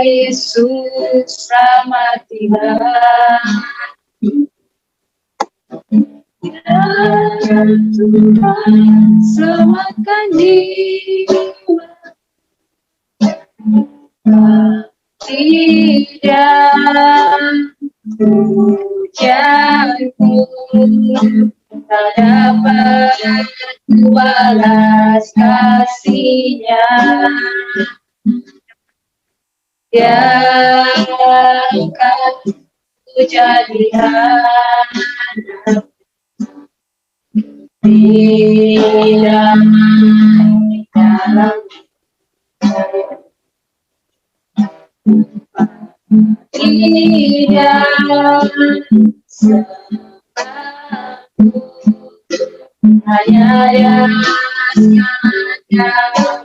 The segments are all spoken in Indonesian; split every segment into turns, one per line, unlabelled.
Yesus selamat tinggal. Tuhan selamatkan jiwa, tidak hujanku tak dapat balas kasihnya. Yang akan jadi anak tidak di dalam tidak sebabku hanya yang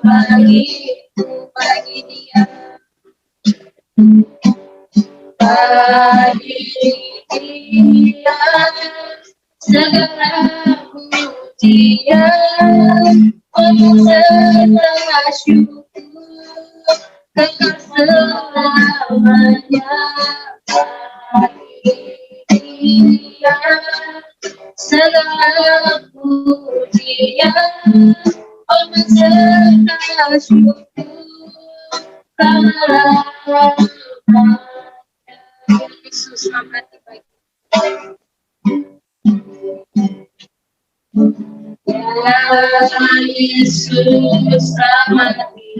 bagiku bagi dia. Bagi dia segala pujian, serta syukur kekal selamanya. Bagi dia segala pujian, serta syukur selamanya. Yesus selamat bagi Yesus selamat bagi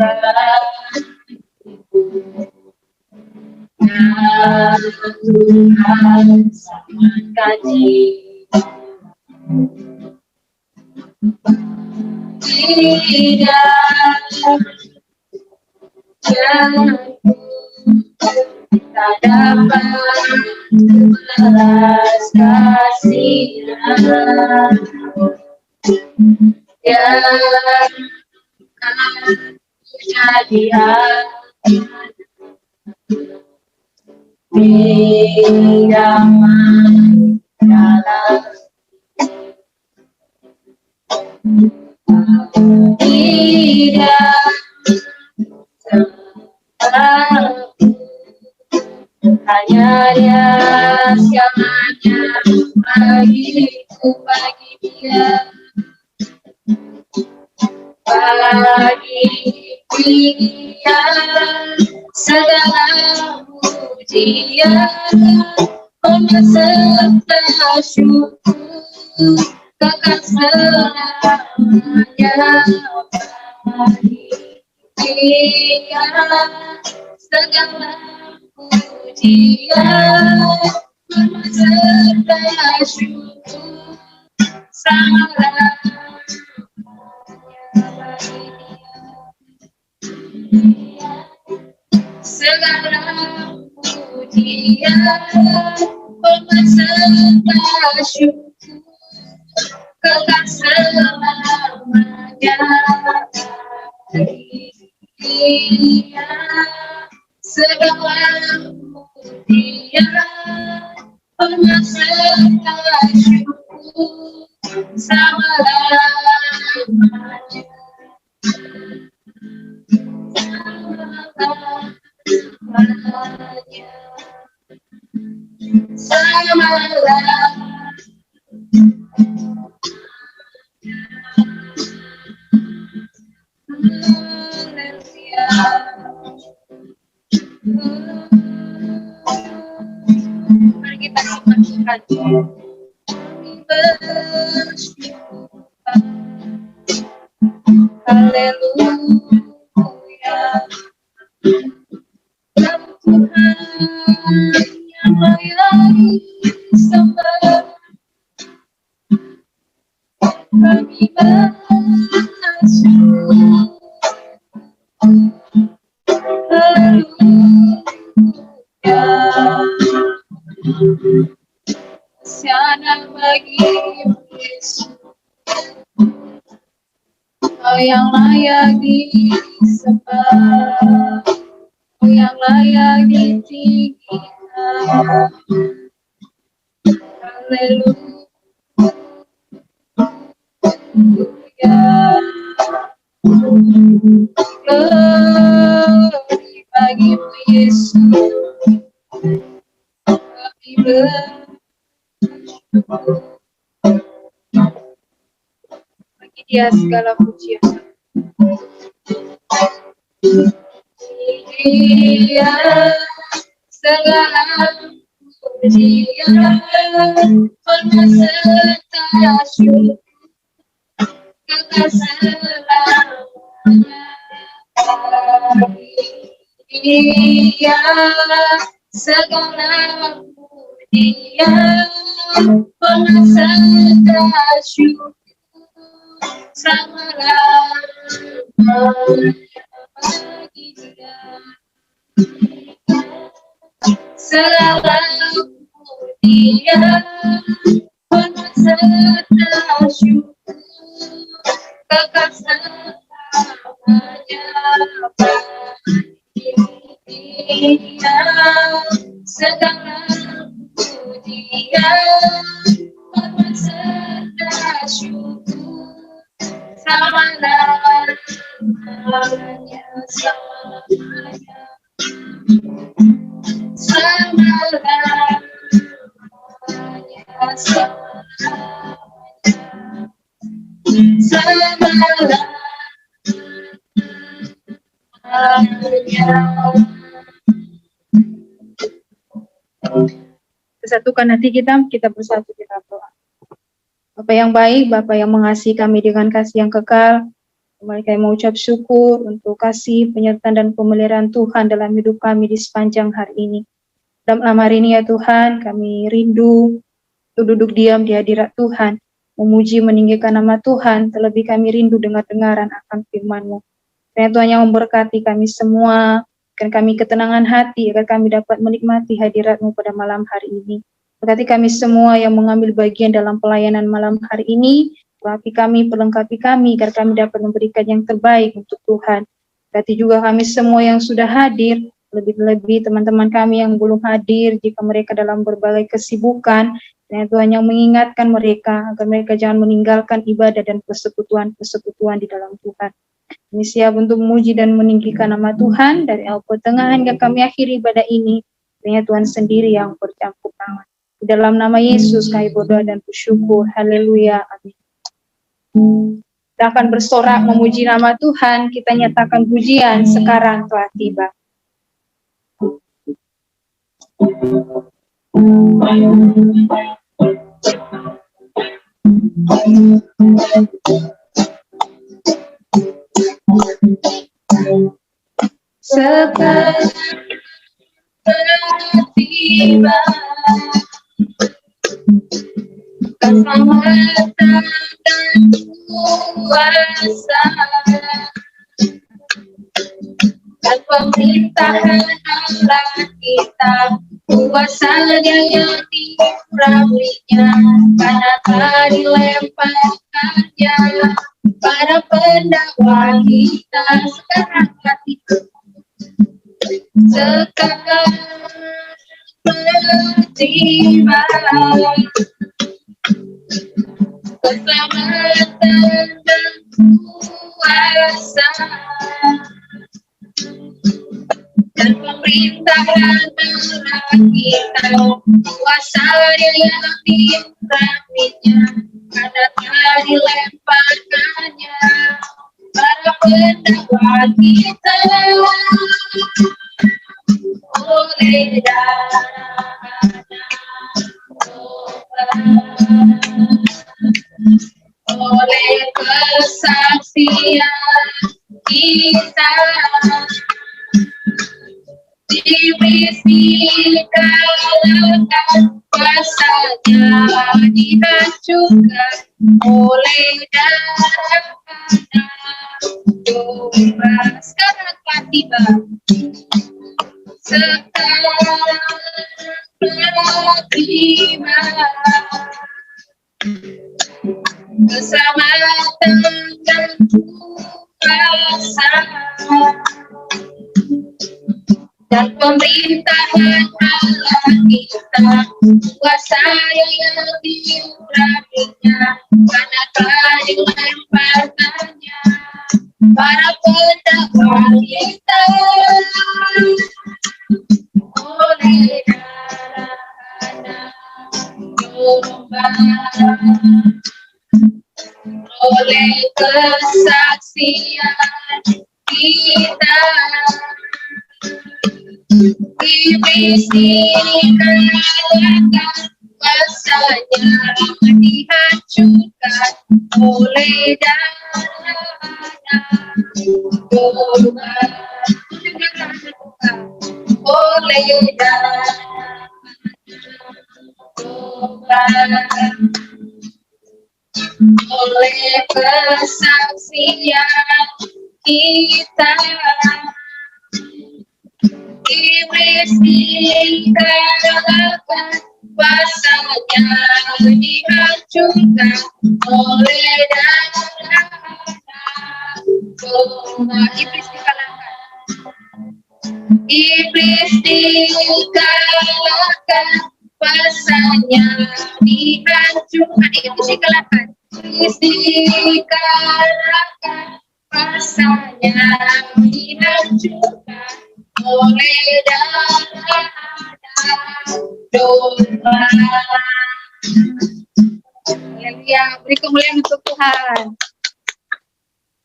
Tuhan selamatkan jiwa, tidak jatuh tak dapat balas kasihnya. Yang akan jadi anak tidak main dalam tidak sebabku hanya dia segalanya bagiku bagi dia. Bagi dia segala pujian, serta syukur kekal selamanya. Bagi dia segala pujian, serta syukur selamanya. Segala pujian, serta syukur kekal selamanya. Dia segala pujian, serta syukur selamanya. Mari kita sembahkan. Haleluya. Tuhan yang layak disembah, kami bersyukur. Haleluya. Siana bagi Yesus, Kau yang layak disembah, Kau yang layak ditinggikan. Glory bagimu Yesus, kami bersyukur. Bagi Dia segala pujian. Dia segala pujian, penuh serta syukur, kekal selamanya. Dia segala pujian, penuh serta syukur, selama-lamanya bagi Dia. Segala pujian, penuh serta syukur, kekal selamanya bagi Dia. Segala pujian, penuh serta syukur, selama-lamanya, selamanya, selama-lamanya, selama-lamanya. Kesatukan hati kita bersatu, kita berdoa. Bapa yang baik, Bapa yang mengasihi kami dengan kasih yang kekal, kembali kami mengucap syukur untuk kasih, penyertaan dan pemeliharaan Tuhan dalam hidup kami di sepanjang hari ini. Dalam malam hari ini ya Tuhan, kami rindu untuk duduk diam di hadirat Tuhan, memuji meninggikan nama Tuhan, terlebih kami rindu dengar-dengaran akan firman-Mu. Dan Tuhan yang memberkati kami semua, dan kami ketenangan hati, agar kami dapat menikmati hadirat-Mu pada malam hari ini. Berkati kami semua yang mengambil bagian dalam pelayanan malam hari ini, berkati kami, perlengkapi kami, agar kami dapat memberikan yang terbaik untuk Tuhan. Berkati juga kami semua yang sudah hadir, lebih-lebih teman-teman kami yang belum hadir, jika mereka dalam berbagai kesibukan, dan Tuhan yang mengingatkan mereka, agar mereka jangan meninggalkan ibadah dan persekutuan-persekutuan di dalam Tuhan. Kami siap untuk memuji dan meninggikan nama Tuhan, dari awal pertengahan hingga kami akhiri ibadah ini, hanya Tuhan sendiri yang bercampur tangan. Di dalam nama Yesus kami berdoa dan bersyukur. Haleluya. Amin. Kita akan bersorak memuji nama Tuhan. Kita nyatakan pujian sekarang telah tiba. Sekarang telah tiba keselamatan dan kuasa dan pemerintahan Allah kita, kuasanya yang diperapinya, karena telah dilemparkannya para pendakwa kita. Sekarang hati sekarang tiba keselamatan dan kuasa dan pemerintahan Allah kita, kuasanya yang diperapinya, karena telah dilemparkannya para pendakwa kita. Oleh darah oleh kesaksian kita dibersihkan, kuasanya dihancurkan oleh darah domba. Sekarang telah tiba, sekarang telah tiba keselamatan dan kuasa dan pemerintahan Allah kita, kuasa yang diurapinya, manakah dilemparkannya para pendakwa kita oleh darah anak domba, oleh kesaksian kita. Iblis dikalahkan, kuasanya dihancurkan oleh darah anak domba, oleh darah domba, oleh kesaksian kita. Iblis dikalahkan, kuasanya dihancurkan oleh darah anak domba. Iblis dikalahkan, iblis dikalahkan, kuasanya dihancurkan. Iblis dikalahkan, iblis dikalahkan, kuasanya dihancurkan oleh darah anak domba. Haleluya, beri kemuliaan untuk Tuhan.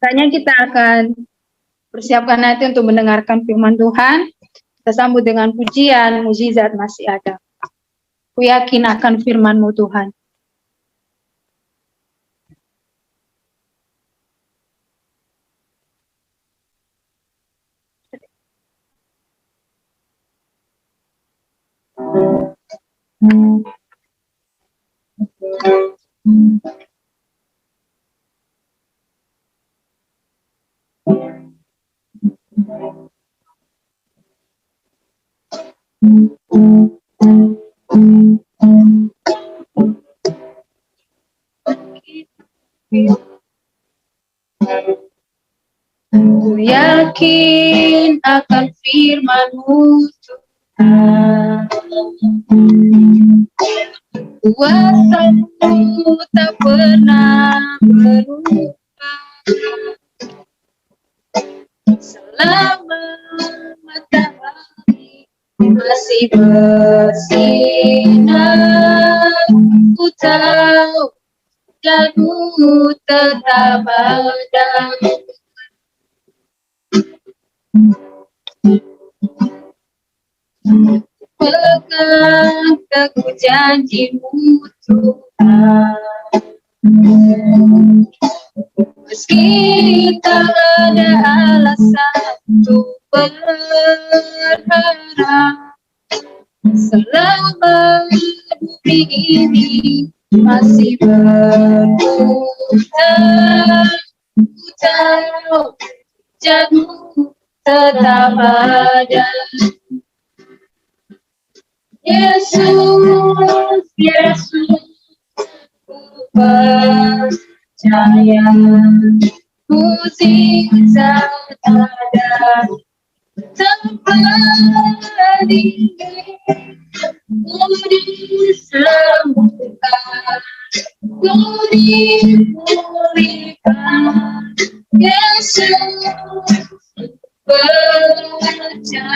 Tanya kita akan persiapkan nanti untuk mendengarkan firman Tuhan. Kita sambut dengan pujian, mukjizat masih ada. Ku yakin akan firman-Mu Tuhan. Ku yakin akan firman-Mu Tuhan. Kuasa-Mu tak pernah berubah. Selama matahari masih bersinar, ku tahu jangan-Mu tetap ada. Pegang teguh janji-Mu Tuhan. Meski tak ada alasan untuk berharap, selama bumi ini masih berputar, ku tahu jangan-Mu tetap ada. Yesus, Yesus, ku percaya mukjizat ada tempat ini, ku disembuhkan, ku dipulihkan. Yesus, percaya,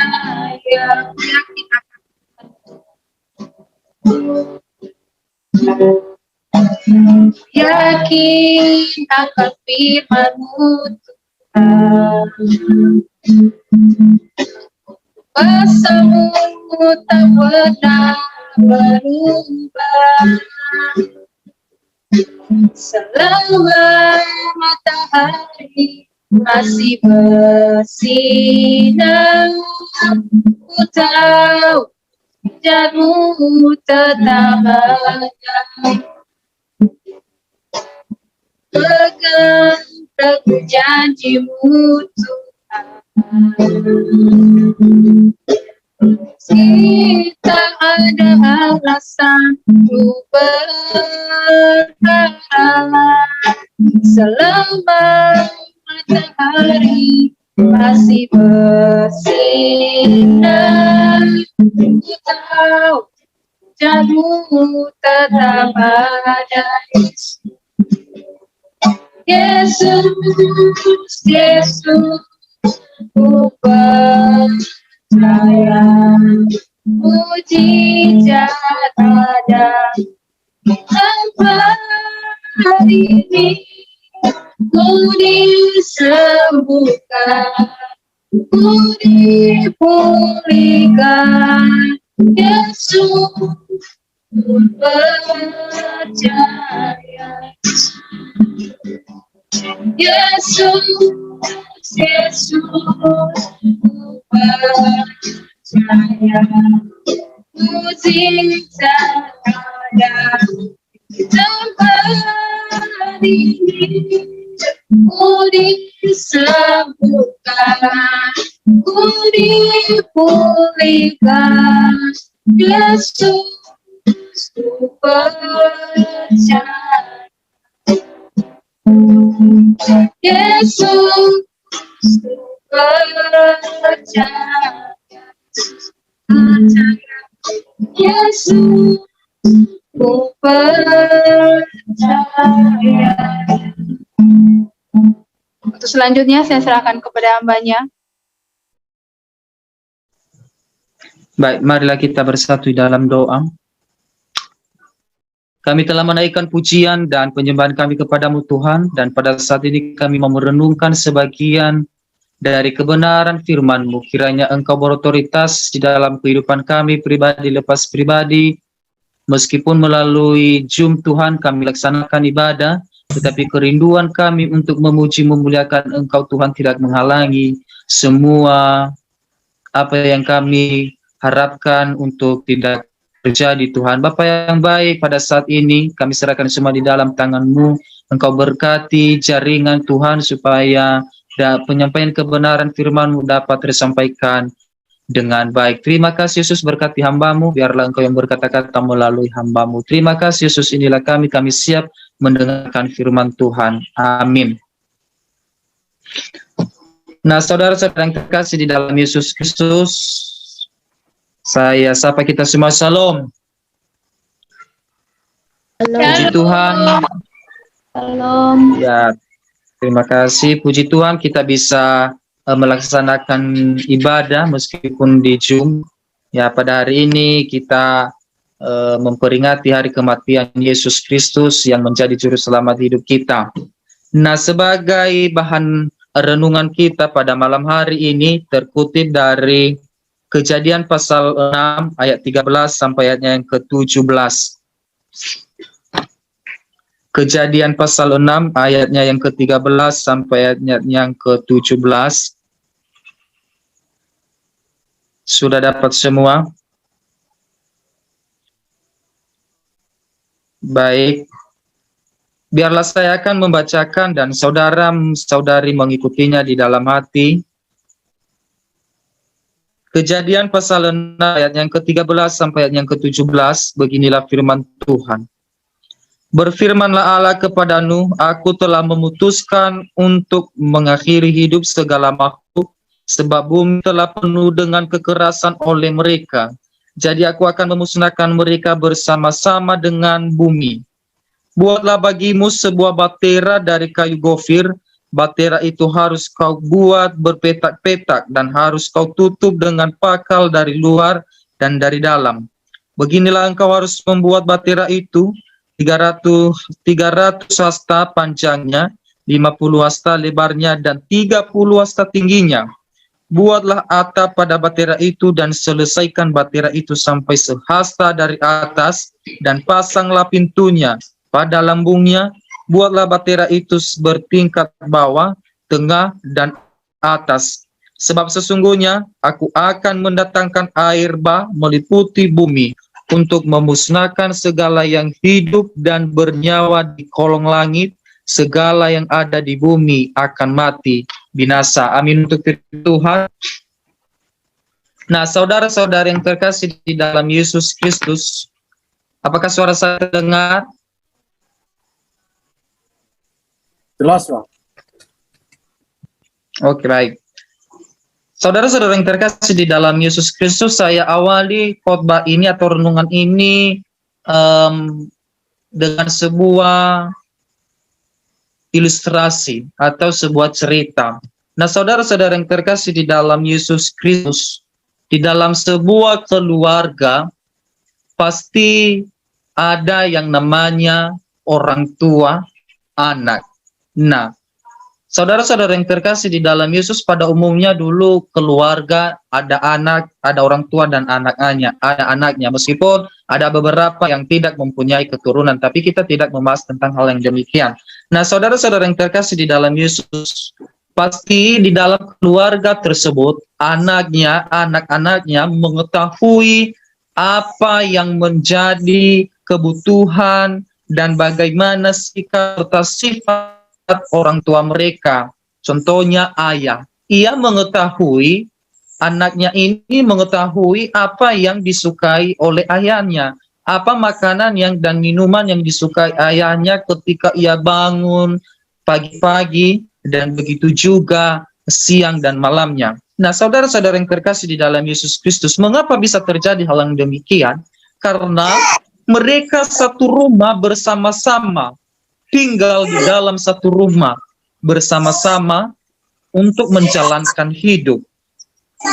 yakin akan firman-Mu Tuhan. Kuasa-Mu tak pernah berubah. Selama matahari masih bersinar, ku tahu jangan-Mu tetap ada. Pegang teguh janji-Mu Tuhan. Kita ada alasan untuk berharap, selama matahari masih bersinar, ku tahu Jamu tetap ada. Yesus, Yesus, ku percaya. Mujizat ada tempat ini, ku disembuhkan, ku dipulihkan. Yesus, ku percaya. Yesus, Yesus, ku percaya. Mujizat ada tempat ini, ku disembuhkan, ku dipulihkan. Yesus, ku percaya. Yesus, ku percaya. Yesus, ku percaya. Untuk selanjutnya saya serahkan kepada hambanya.
Baik, marilah kita bersatu dalam doa. Kami telah menaikkan pujian dan penyembahan kami kepadamu Tuhan, dan pada saat ini kami mau merenungkan sebagian dari kebenaran firman-Mu. Kiranya Engkau berotoritas di dalam kehidupan kami pribadi lepas pribadi, meskipun melalui Zoom Tuhan kami laksanakan ibadah, tetapi kerinduan kami untuk memuji memuliakan Engkau Tuhan tidak menghalangi semua apa yang kami harapkan untuk tidak terjadi Tuhan. Bapa yang baik, pada saat ini kami serahkan semua di dalam tangan-Mu. Engkau berkati jaringan Tuhan supaya penyampaian kebenaran firman-Mu dapat tersampaikan dengan baik. Terima kasih Yesus, berkati hamba-Mu, biarlah Engkau yang berkata-kata melalui hamba-Mu. Terima kasih Yesus, inilah kami siap mendengarkan firman Tuhan. Amin. Nah, saudara-saudara yang terkasih di dalam Yesus Kristus, saya sapa kita semua, Shalom. Puji Tuhan.
Shalom.
Ya, terima kasih. Puji Tuhan kita bisa melaksanakan ibadah meskipun di Zoom. Ya, pada hari ini kita memperingati hari kematian Yesus Kristus yang menjadi juru selamat hidup kita. Nah, sebagai bahan renungan kita pada malam hari ini terkutip dari Kejadian pasal 6 ayat 13 sampai ayatnya yang ke-17. Kejadian pasal 6 ayatnya yang ke-13 sampai ayatnya yang ke-17. Sudah dapat semua? Baik. Biarlah saya akan membacakan dan saudara-saudari mengikutinya di dalam hati. Kejadian pasal 6 ayat yang ke-13 sampai ayat yang ke-17, beginilah firman Tuhan. Berfirmanlah Allah kepada Nuh, aku telah memutuskan untuk mengakhiri hidup segala makhluk, sebab bumi telah penuh dengan kekerasan oleh mereka. Jadi aku akan memusnahkan mereka bersama-sama dengan bumi. Buatlah bagimu sebuah batera dari kayu gofir. Batera itu harus kau buat berpetak-petak dan harus kau tutup dengan pakal dari luar dan dari dalam. Beginilah engkau harus membuat batera itu, 300 hasta panjangnya, 50 hasta lebarnya, dan 30 hasta tingginya. Buatlah atap pada batera itu dan selesaikan batera itu sampai sehasta dari atas, dan pasanglah pintunya pada lambungnya. Buatlah batera itu bertingkat bawah, tengah, dan atas. Sebab sesungguhnya aku akan mendatangkan air bah meliputi bumi untuk memusnahkan segala yang hidup dan bernyawa di kolong langit. Segala yang ada di bumi akan mati binasa. Amin untuk Tuhan. Nah, saudara-saudara yang terkasih di dalam Yesus Kristus, apakah suara saya terdengar?
Jelas, Pak.
Oke, baik. Saudara-saudara yang terkasih di dalam Yesus Kristus, saya awali khotbah ini atau renungan ini dengan sebuah ilustrasi atau sebuah cerita. Nah, saudara-saudara yang terkasih di dalam Yesus Kristus, di dalam sebuah keluarga pasti ada yang namanya orang tua, anak. Nah, saudara-saudara yang terkasih di dalam Yesus, pada umumnya dulu keluarga ada anak, ada orang tua dan anaknya. Meskipun ada beberapa yang tidak mempunyai keturunan, tapi kita tidak membahas tentang hal yang demikian. Nah, saudara-saudara yang terkasih di dalam Yesus, pasti di dalam keluarga tersebut anak-anaknya mengetahui apa yang menjadi kebutuhan dan bagaimana sikap serta sifat orang tua mereka. Contohnya ayah. Ia mengetahui, anaknya ini mengetahui apa yang disukai oleh ayahnya. Apa makanan dan minuman yang disukai ayahnya ketika ia bangun pagi-pagi dan begitu juga siang dan malamnya. Nah, saudara-saudara yang terkasih di dalam Yesus Kristus, mengapa bisa terjadi hal yang demikian? Karena mereka satu rumah bersama-sama, tinggal di dalam satu rumah bersama-sama untuk menjalankan hidup.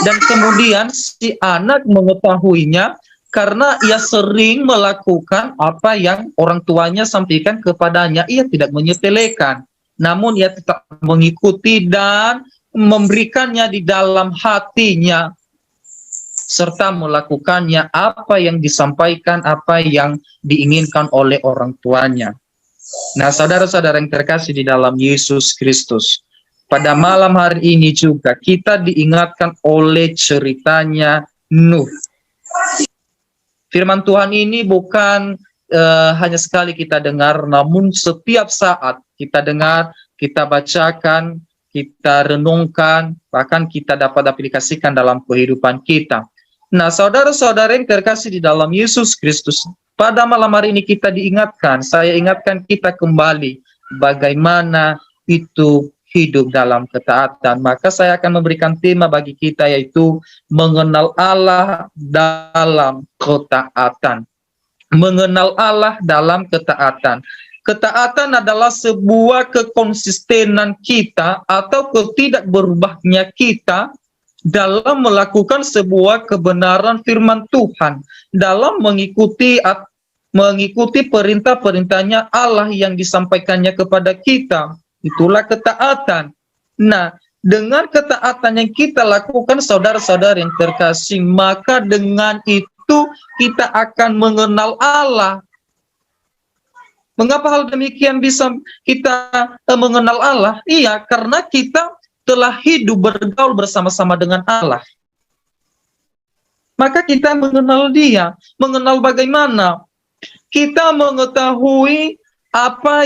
Dan kemudian si anak mengetahuinya karena ia sering melakukan apa yang orang tuanya sampaikan kepadanya. Ia tidak menyepelekan, namun ia tetap mengikuti dan memberikannya di dalam hatinya, serta melakukannya apa yang disampaikan, apa yang diinginkan oleh orang tuanya. Nah, saudara-saudara yang terkasih di dalam Yesus Kristus, pada malam hari ini juga kita diingatkan oleh ceritanya Nuh. Firman Tuhan ini bukan hanya sekali kita dengar, namun setiap saat kita dengar, kita bacakan, kita renungkan, bahkan kita dapat aplikasikan dalam kehidupan kita. Nah, saudara-saudara yang terkasih di dalam Yesus Kristus, pada malam hari ini kita diingatkan, saya ingatkan kita kembali bagaimana itu hidup dalam ketaatan. Maka saya akan memberikan tema bagi kita, yaitu mengenal Allah dalam ketaatan. Mengenal Allah dalam ketaatan. Ketaatan adalah sebuah kekonsistenan kita atau ketidak berubahnya kita dalam melakukan sebuah kebenaran firman Tuhan, dalam mengikuti perintah-perintahnya Allah yang disampaikannya kepada kita. Itulah ketaatan. Nah, dengan ketaatan yang kita lakukan, saudara-saudara yang terkasih, maka dengan itu kita akan mengenal Allah. Mengapa hal demikian bisa kita mengenal Allah? Iya, karena kita telah hidup bergaul bersama-sama dengan Allah. Maka kita mengenal Dia. Mengenal bagaimana? Kita mengetahui apa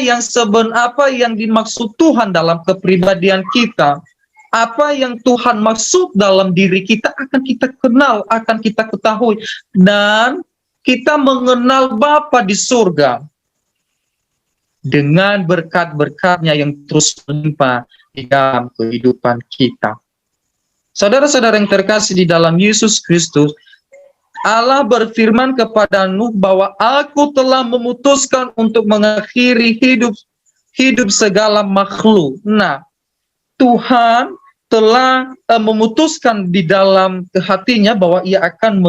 yang dimaksud Tuhan dalam kepribadian kita. Apa yang Tuhan maksud dalam diri kita akan kita kenal, akan kita ketahui. Dan kita mengenal Bapa di surga dengan berkat-berkat-Nya yang terus melimpah di dalam kehidupan kita. Saudara-saudara yang terkasih di dalam Yesus Kristus, Allah berfirman kepada Nuh bahwa aku telah memutuskan untuk mengakhiri hidup segala makhluk. Nah, Tuhan telah memutuskan di dalam hatinya bahwa ia akan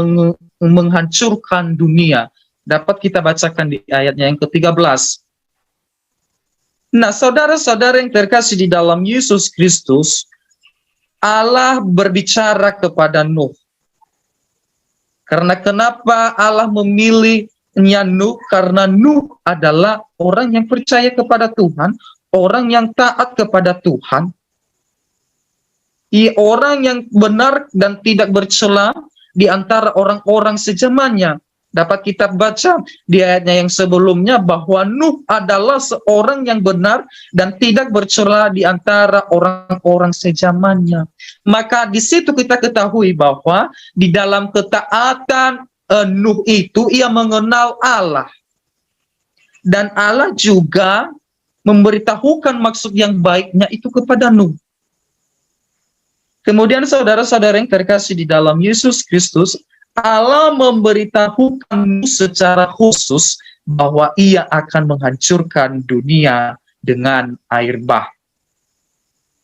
menghancurkan dunia. Dapat kita bacakan di ayatnya yang ke-13. Nah, saudara-saudara yang terkasih di dalam Yesus Kristus, Allah berbicara kepada Nuh. Karena kenapa Allah memilihnya Nuh? Karena Nuh adalah orang yang percaya kepada Tuhan, orang yang taat kepada Tuhan, orang yang benar dan tidak bercela di antara orang-orang sezamannya. Dapat kita baca di ayatnya yang sebelumnya bahwa Nuh adalah seorang yang benar dan tidak bercela di antara orang-orang sezamannya. Maka di situ kita ketahui bahwa di dalam ketaatan Nuh itu ia mengenal Allah. Dan Allah juga memberitahukan maksud yang baiknya itu kepada Nuh. Kemudian saudara-saudara yang terkasih di dalam Yesus Kristus, Allah memberitahukan secara khusus bahwa Ia akan menghancurkan dunia dengan air bah.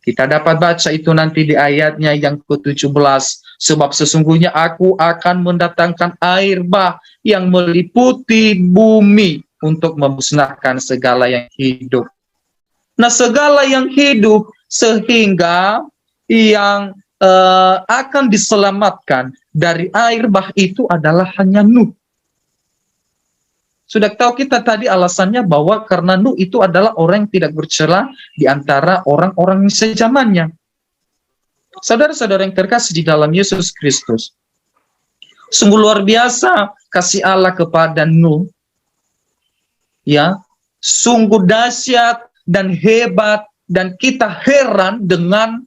Kita dapat baca itu nanti di ayatnya yang ke-17. Sebab sesungguhnya aku akan mendatangkan air bah yang meliputi bumi untuk memusnahkan segala yang hidup. Nah, segala yang hidup sehingga yang akan diselamatkan dari air bah itu adalah hanya Nuh. Sudah tahu kita tadi alasannya bahwa karena Nuh itu adalah orang yang tidak bercela di antara orang-orang sezamannya. Saudara-saudara yang terkasih di dalam Yesus Kristus, sungguh luar biasa kasih Allah kepada Nuh. Ya, sungguh dahsyat dan hebat, dan kita heran dengan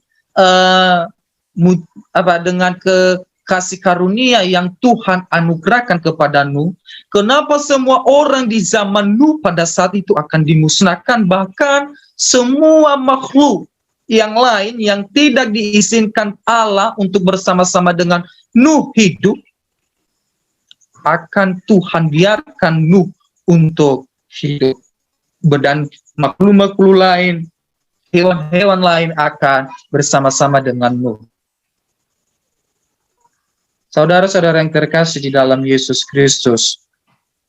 kasih karunia yang Tuhan anugerahkan kepada Nuh. Kenapa semua orang di zaman Nuh pada saat itu akan dimusnahkan, bahkan semua makhluk yang lain yang tidak diizinkan Allah untuk bersama-sama dengan Nuh hidup, akan Tuhan biarkan Nuh untuk hidup. Dan makhluk-makhluk lain, hewan-hewan lain akan bersama-sama dengan Nuh. Saudara-saudara yang terkasih di dalam Yesus Kristus,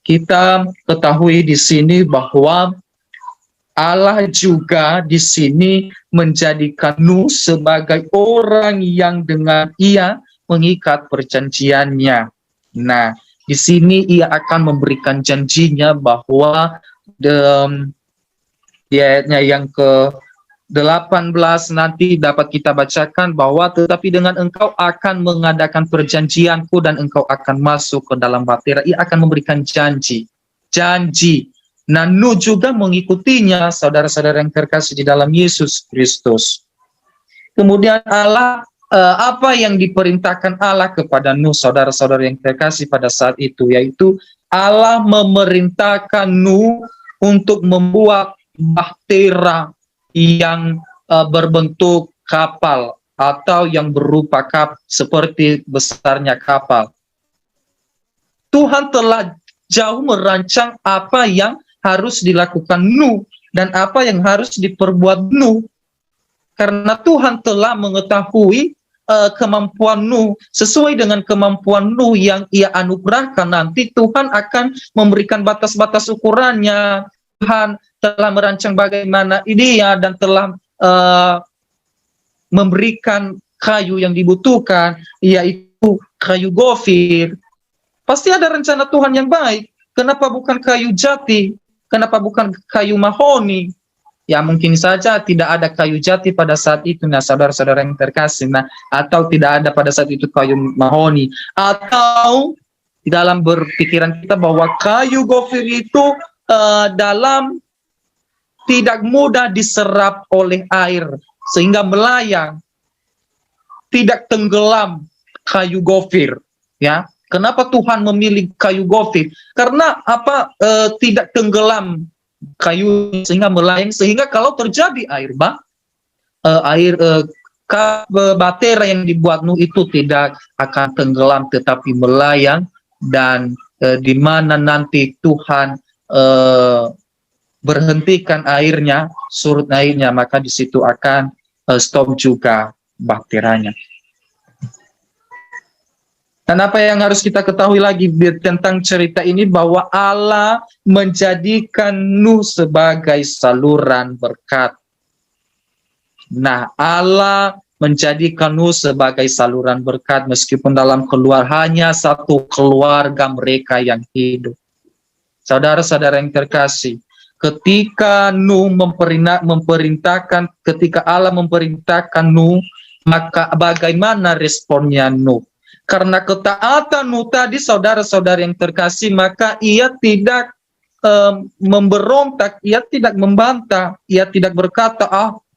kita ketahui di sini bahwa Allah juga di sini menjadikan Nuh sebagai orang yang dengan Ia mengikat perjanjiannya. Nah, di sini Ia akan memberikan janjinya bahwa di ayatnya yang ke-18 nanti dapat kita bacakan bahwa tetapi dengan engkau akan mengadakan perjanjianku dan engkau akan masuk ke dalam bahtera. Ia akan memberikan janji. Nah, Nuh juga mengikutinya, saudara-saudara yang terkasih di dalam Yesus Kristus. Kemudian Allah, apa yang diperintahkan Allah kepada Nuh, saudara-saudara yang terkasih pada saat itu, yaitu Allah memerintahkan Nuh untuk membuat bahtera yang berbentuk kapal atau yang berupa seperti besarnya kapal. Tuhan telah jauh merancang apa yang harus dilakukan Nuh dan apa yang harus diperbuat Nuh. Karena Tuhan telah mengetahui kemampuan Nuh, sesuai dengan kemampuan Nuh yang Ia anugerahkan, nanti Tuhan akan memberikan batas-batas ukurannya. Tuhan telah merancang bagaimana dia dan telah memberikan kayu yang dibutuhkan, yaitu kayu gofir. Pasti ada rencana Tuhan yang baik. Kenapa bukan kayu jati? Kenapa bukan kayu mahoni? Ya, mungkin saja tidak ada kayu jati pada saat itu, nah saudara-saudara yang terkasih, atau tidak ada pada saat itu kayu mahoni, atau di dalam berpikiran kita bahwa kayu gofir itu dalam tidak mudah diserap oleh air sehingga melayang, tidak tenggelam kayu gofir. Ya, kenapa Tuhan memilih kayu gofir? Karena tidak tenggelam kayu sehingga melayang, sehingga kalau terjadi air bah, bahtera yang dibuat Nuh itu tidak akan tenggelam tetapi melayang, dan di mana nanti Tuhan berhentikan airnya, surut airnya, maka di situ akan stop juga bahteranya. Dan apa yang harus kita ketahui lagi tentang cerita ini, bahwa Allah menjadikan Nuh sebagai saluran berkat. Nah, Allah menjadikan Nuh sebagai saluran berkat meskipun dalam hanya satu keluarga mereka yang hidup. Saudara-saudara yang terkasih, ketika ketika Allah memerintahkan Nuh, maka bagaimana responnya Nuh? Karena ketaatan Nuh tadi, saudara-saudara yang terkasih, maka ia tidak memberontak, ia tidak membantah, ia tidak berkata,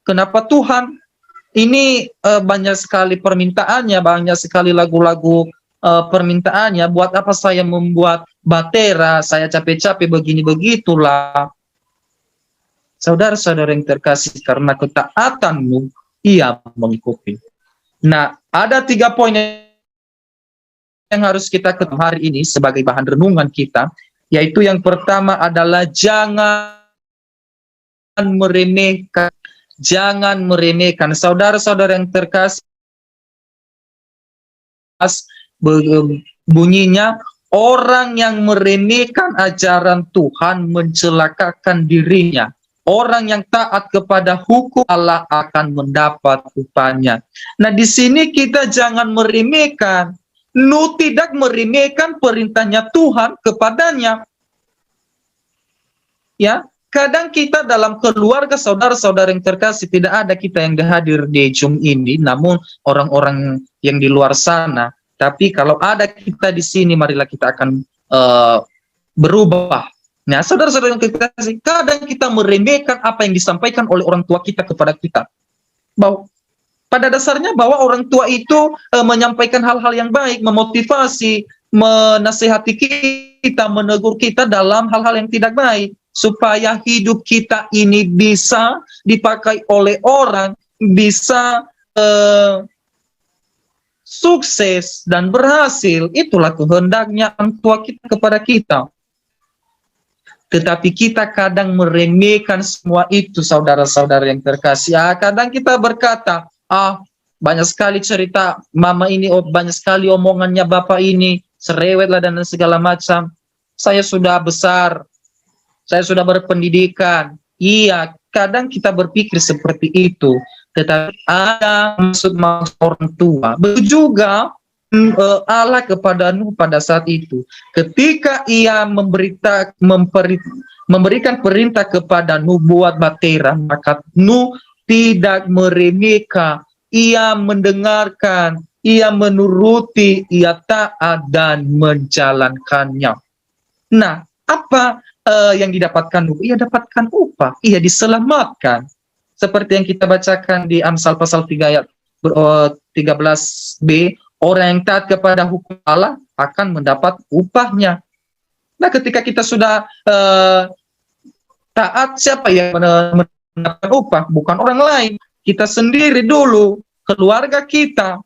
kenapa Tuhan? Ini banyak sekali permintaannya, banyak sekali lagu-lagu permintaannya, buat apa saya membuat bahtera, saya capek-capek begini-begitulah. Saudara-saudara yang terkasih, karena ketaatanmu, ia mengikuti. Nah, ada 3 poin yang harus kita ketemu hari ini sebagai bahan renungan kita, yaitu yang pertama adalah jangan meremehkan. Jangan meremehkan. Saudara-saudara yang terkasih, bunyinya, orang yang meremehkan ajaran Tuhan mencelakakan dirinya. Orang yang taat kepada hukum Allah akan mendapat upahnya. Nah, di sini kita jangan meremehkan. Nu tidak meremehkan perintahnya Tuhan kepadanya. Ya, kadang kita dalam keluarga, saudara-saudara yang terkasih, tidak ada kita yang hadir di Zoom ini, namun orang-orang yang di luar sana. Tapi kalau ada kita di sini, marilah kita akan berubah. Nah, saudara-saudara yang terkasih, kadang kita meremehkan apa yang disampaikan oleh orang tua kita kepada kita. Bahwa pada dasarnya bahwa orang tua itu menyampaikan hal-hal yang baik, memotivasi, menasihati kita, menegur kita dalam hal-hal yang tidak baik, supaya hidup kita ini bisa dipakai oleh orang, bisa sukses dan berhasil. Itulah kehendaknya orang tua kita kepada kita. Tetapi kita kadang meremehkan semua itu, saudara-saudara yang terkasih. Kadang kita berkata, banyak sekali cerita mama ini, banyak sekali omongannya bapak ini, cerewet lah dan segala macam. Saya sudah besar, saya sudah berpendidikan. Iya, kadang kita berpikir seperti itu. Tetapi ada maksud orang tua. Begitu juga Allah kepada Nuh pada saat itu. Ketika ia memberikan perintah kepada Nuh buat bahtera, maka Nuh tidak meremehkan. Ia mendengarkan, ia menuruti, ia taat dan menjalankannya. Nah, apa yang didapatkan Nuh? Ia dapatkan upah, ia diselamatkan. Seperti yang kita bacakan di Amsal pasal 3 ayat 13b, orang yang taat kepada hukum Allah akan mendapat upahnya. Nah, ketika kita sudah taat, siapa yang mendapat upah? Bukan orang lain. Kita sendiri dulu, keluarga kita.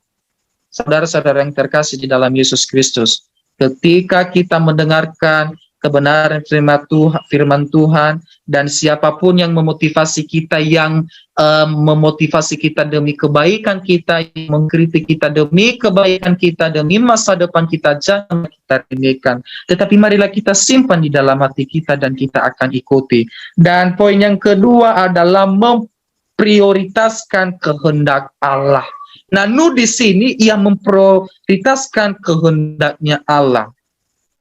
Saudara-saudara yang terkasih di dalam Yesus Kristus, ketika kita mendengarkan kebenaran firman Tuhan, dan siapapun yang memotivasi kita, yang memotivasi kita demi kebaikan kita, yang mengkritik kita demi kebaikan kita, demi masa depan kita, jangan kita remehkan. Tetapi marilah kita simpan di dalam hati kita dan kita akan ikuti. Dan poin yang kedua adalah memprioritaskan kehendak Allah. Nah, Nuh di sini ia memprioritaskan kehendaknya Allah.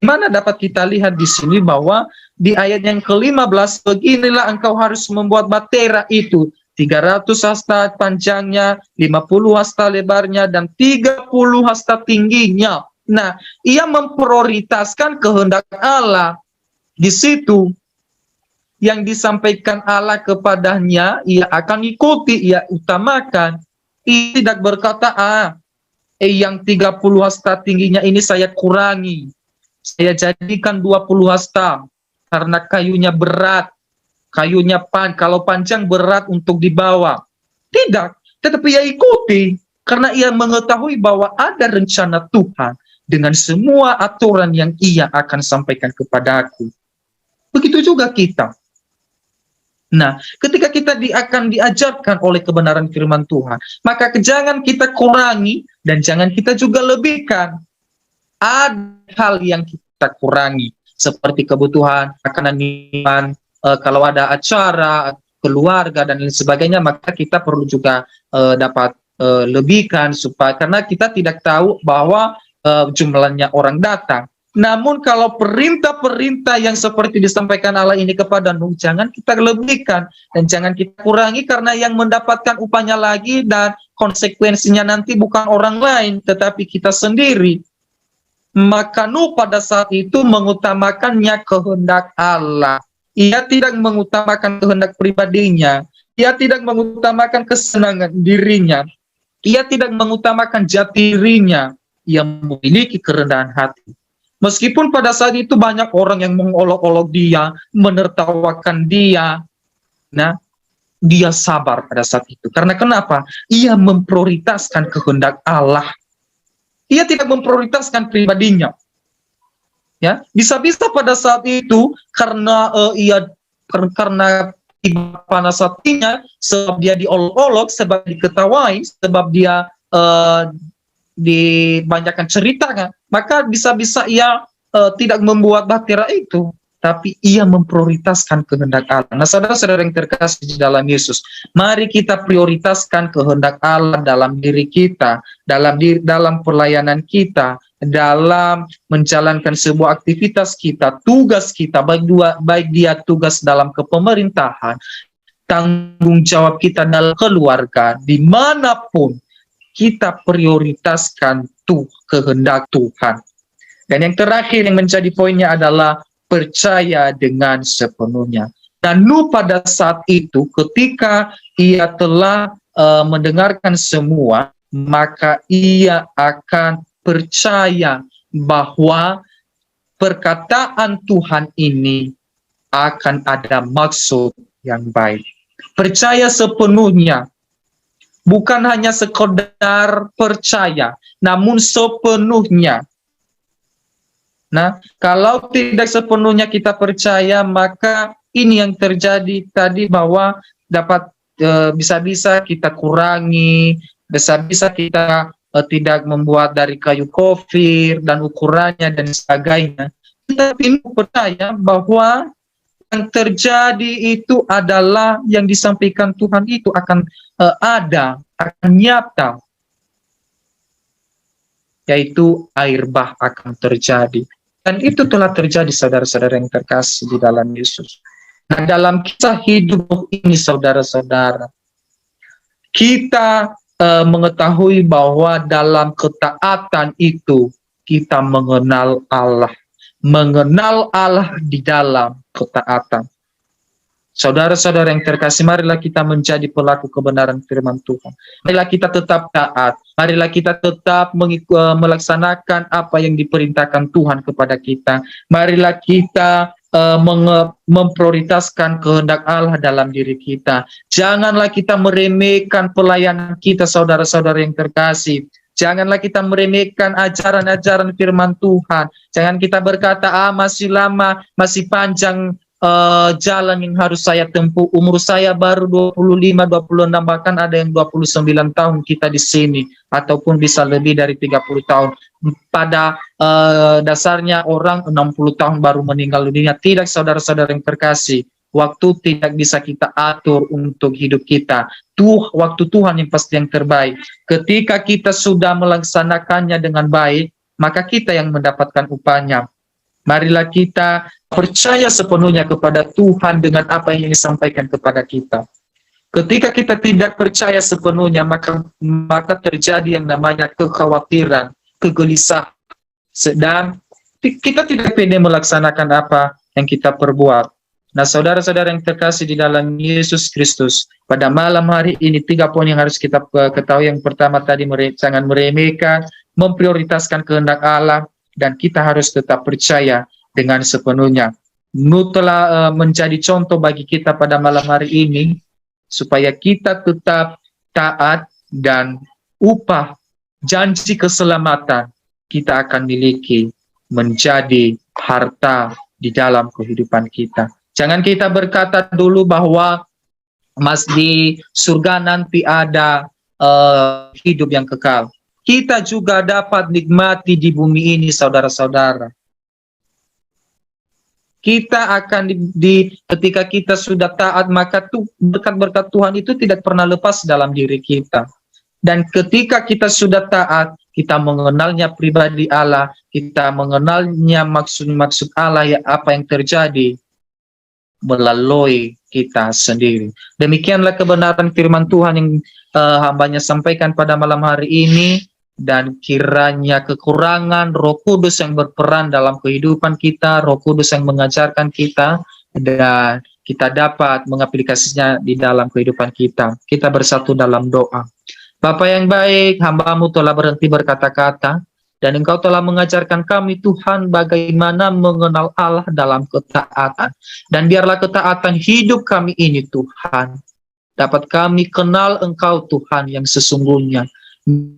Mana dapat kita lihat di sini bahwa di ayat yang ke-15, beginilah engkau harus membuat bahtera itu 300 hasta panjangnya, 50 hasta lebarnya, dan 30 hasta tingginya. Nah, ia memprioritaskan kehendak Allah. Di situ yang disampaikan Allah kepadanya, ia akan ikuti, ia utamakan. Ia tidak berkata, yang 30 hasta tingginya ini saya kurangi, saya jadikan 20 hasta, karena kayunya berat, kayunya kalau panjang berat untuk dibawa. Tidak, tetapi ia ikuti, karena ia mengetahui bahwa ada rencana Tuhan dengan semua aturan yang ia akan sampaikan kepada aku. Begitu juga kita. Nah, ketika kita akan diajarkan oleh kebenaran firman Tuhan, maka jangan kita kurangi dan jangan kita juga lebihkan. Ada hal yang kita kurangi, seperti kebutuhan makanan, minuman, kalau ada acara keluarga dan lain sebagainya, maka kita perlu juga dapat lebihkan, supaya karena kita tidak tahu bahwa jumlahnya orang datang. Namun kalau perintah-perintah yang seperti disampaikan Allah ini kepada Nuh, jangan kita lebihkan dan jangan kita kurangi, karena yang mendapatkan upahnya lagi dan konsekuensinya nanti bukan orang lain tetapi kita sendiri. Maka Nuh pada saat itu mengutamakannya kehendak Allah. Ia tidak mengutamakan kehendak pribadinya. Ia tidak mengutamakan kesenangan dirinya. Ia tidak mengutamakan jati dirinya. Ia memiliki kerendahan hati. Meskipun pada saat itu banyak orang yang mengolok-olok dia, menertawakan dia. Nah, dia sabar pada saat itu. Karena kenapa? Ia memprioritaskan kehendak Allah. Ia tidak memprioritaskan pribadinya. Ya, bisa-bisa pada saat itu karena karena panas hatinya, sebab dia diolok-olok, sebab diketawai, sebab dia dibanyakan ceritanya, maka bisa-bisa ia tidak membuat bahtera itu, tapi ia memprioritaskan kehendak Allah. Nah, saudara-saudara yang terkasih di dalam Yesus, mari kita prioritaskan kehendak Allah dalam diri kita, dalam pelayanan kita, dalam menjalankan sebuah aktivitas kita, tugas kita, baik dia tugas dalam kepemerintahan, tanggung jawab kita dalam keluarga, dimanapun kita prioritaskan kehendak Tuhan. Dan yang terakhir yang menjadi poinnya adalah percaya dengan sepenuhnya. Dan Nuh pada saat itu ketika ia telah mendengarkan semua, maka ia akan percaya bahwa perkataan Tuhan ini akan ada maksud yang baik. Percaya sepenuhnya, bukan hanya sekedar percaya, namun sepenuhnya. Nah, kalau tidak sepenuhnya kita percaya, maka ini yang terjadi tadi, bahwa dapat bisa-bisa kita kurangi, bisa-bisa kita tidak membuat dari kayu kofir dan ukurannya dan sebagainya. Tapi percaya bahwa yang terjadi itu adalah yang disampaikan Tuhan itu akan ada, akan nyata, yaitu air bah akan terjadi. Dan itu telah terjadi, saudara-saudara yang terkasih di dalam Yesus. Nah, dalam kisah hidup ini, saudara-saudara, kita mengetahui bahwa dalam ketaatan itu kita mengenal Allah di dalam ketaatan. Saudara-saudara yang terkasih, marilah kita menjadi pelaku kebenaran firman Tuhan. Marilah kita tetap taat. Marilah kita tetap melaksanakan apa yang diperintahkan Tuhan kepada kita. Marilah kita memprioritaskan kehendak Allah dalam diri kita. Janganlah kita meremehkan pelayanan kita, saudara-saudara yang terkasih. Janganlah kita meremehkan ajaran-ajaran firman Tuhan. Jangan kita berkata, masih lama, masih panjang jalan yang harus saya tempuh. Umur saya baru 25, 26, bahkan ada yang 29 tahun kita di sini, ataupun bisa lebih dari 30 tahun. Pada dasarnya orang 60 tahun baru meninggal dunia. Tidak, saudara-saudara yang terkasih. Waktu tidak bisa kita atur untuk hidup kita. Waktu Tuhan yang pasti yang terbaik. Ketika kita sudah melaksanakannya dengan baik, maka kita yang mendapatkan upahnya. Marilah kita percaya sepenuhnya kepada Tuhan dengan apa yang disampaikan kepada kita. Ketika kita tidak percaya sepenuhnya, maka terjadi yang namanya kekhawatiran, kegelisahan. Dan kita tidak pede melaksanakan apa yang kita perbuat. Nah, saudara-saudara yang terkasih di dalam Yesus Kristus, pada malam hari ini 3 poin yang harus kita ketahui. Yang pertama tadi, jangan meremehkan, memprioritaskan kehendak Allah, dan kita harus tetap percaya dengan sepenuhnya. Nuh telah menjadi contoh bagi kita pada malam hari ini, supaya kita tetap taat, dan upah janji keselamatan kita akan miliki menjadi harta di dalam kehidupan kita. Jangan kita berkata dulu bahwa di surga nanti ada hidup yang kekal. Kita juga dapat nikmati di bumi ini, saudara-saudara. Kita akan ketika kita sudah taat, maka berkat-berkat Tuhan itu tidak pernah lepas dalam diri kita. Dan ketika kita sudah taat, kita mengenalnya pribadi Allah, kita mengenalnya maksud-maksud Allah, ya apa yang terjadi melalui kita sendiri. Demikianlah kebenaran firman Tuhan yang hambanya sampaikan pada malam hari ini. Dan kiranya kekurangan Roh Kudus yang berperan dalam kehidupan kita, Roh Kudus yang mengajarkan kita, dan kita dapat mengaplikasinya di dalam kehidupan kita. Kita bersatu dalam doa. Bapa yang baik, hamba-Mu telah berhenti berkata-kata, dan Engkau telah mengajarkan kami, Tuhan, bagaimana mengenal Allah dalam ketaatan. Dan biarlah ketaatan hidup kami ini, Tuhan, dapat kami kenal Engkau Tuhan yang sesungguhnya,